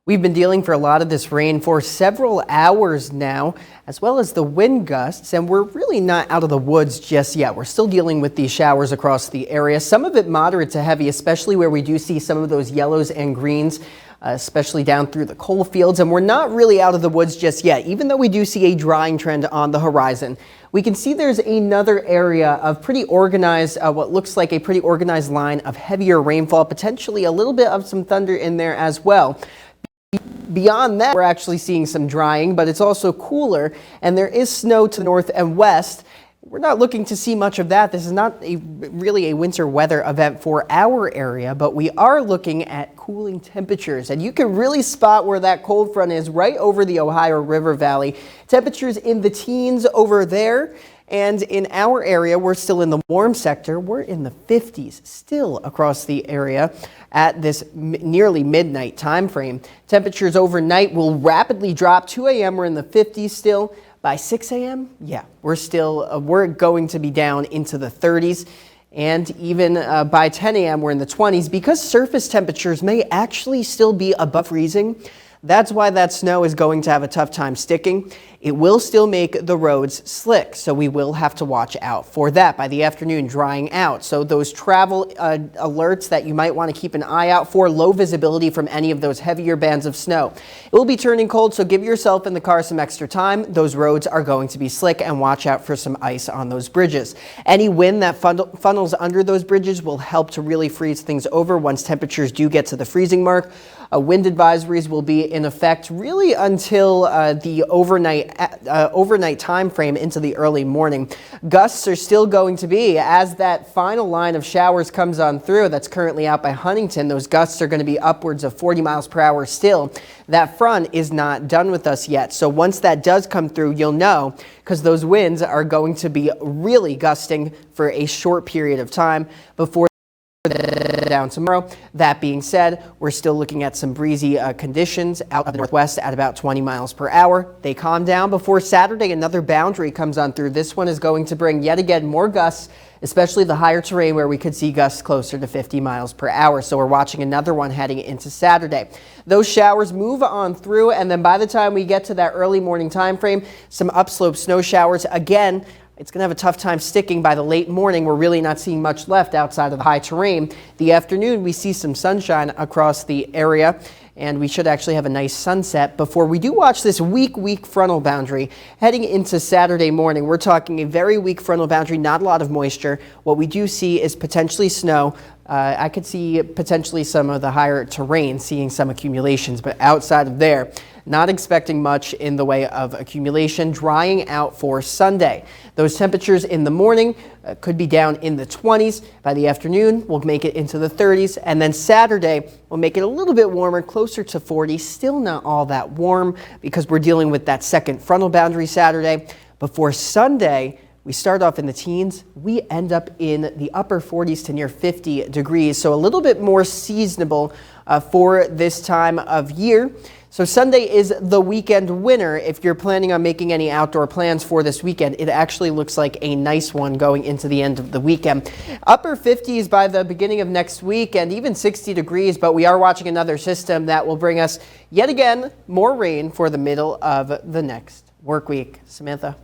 We've been dealing for a lot of this rain for several hours now, as well as the wind gusts, and we're really not out of the woods just yet. We're still dealing with these showers across the area, some of it moderate to heavy, especially where we do see some of those yellows and greens, especially down through the coal fields, and we're not really out of the woods just yet, even though we do see a drying trend on the horizon. We can see there's another area of pretty organized, what looks like a pretty organized line of heavier rainfall, potentially a little bit of some thunder in there as well. Beyond that, we're actually seeing some drying, but it's also cooler, and there is snow to the north and west. We're not looking to see much of that. This is not really a winter weather event for our area, but we are looking at cooling temperatures, and you can really spot where that cold front is right over the Ohio River Valley. Temperatures in the teens over there. And in our area, we're still in the warm sector. We're in the 50s still across the area at this nearly midnight time frame. Temperatures overnight will rapidly drop. 2 a.m. we're in the 50s still. By 6 a.m., yeah, we're going to be down into the 30s. And even by 10 a.m. we're in the 20s. Because surface temperatures may actually still be above freezing, that's why that snow is going to have a tough time sticking. It will still make the roads slick, so we will have to watch out for that. By the afternoon, drying out. So those travel alerts that you might want to keep an eye out for, low visibility from any of those heavier bands of snow. It will be turning cold, so give yourself in the car some extra time. Those roads are going to be slick, and watch out for some ice on those bridges. Any wind that funnels under those bridges will help to really freeze things over once temperatures do get to the freezing mark. Wind advisories will be in effect really until the overnight time frame into the early morning. Gusts are still going to be, as that final line of showers comes on through that's currently out by Huntington, those gusts are going to be upwards of 40 miles per hour still. That front is not done with us yet. So once that does come through, you'll know, because those winds are going to be really gusting for a short period of time before down tomorrow. That being said, we're still looking at some breezy conditions out of the northwest at about 20 miles per hour. They calm down before Saturday. Another boundary comes on through. This one is going to bring yet again more gusts, especially the higher terrain where we could see gusts closer to 50 miles per hour. So we're watching another one heading into Saturday. Those showers move on through, and then by the time we get to that early morning time frame, some upslope snow showers again. It's going to have a tough time sticking by the late morning. We're really not seeing much left outside of the high terrain. The afternoon, we see some sunshine across the area, and we should actually have a nice sunset before we do watch this weak frontal boundary heading into Saturday morning. We're talking a very weak frontal boundary, not a lot of moisture. What we do see is potentially snow. I could see potentially some of the higher terrain seeing some accumulations, but outside of there, not expecting much in the way of accumulation. Drying out for Sunday. Those temperatures in the morning could be down in the 20s. By the afternoon, we'll make it into the 30s. And then Saturday, we'll make it a little bit warmer, closer to 40. Still not all that warm because we're dealing with that second frontal boundary Saturday. Before Sunday, we start off in the teens. We end up in the upper 40s to near 50 degrees. So a little bit more seasonable for this time of year. So Sunday is the weekend winner. If you're planning on making any outdoor plans for this weekend, it actually looks like a nice one going into the end of the weekend. Upper 50s by the beginning of next week and even 60 degrees, but we are watching another system that will bring us yet again more rain for the middle of the next work week. Samantha.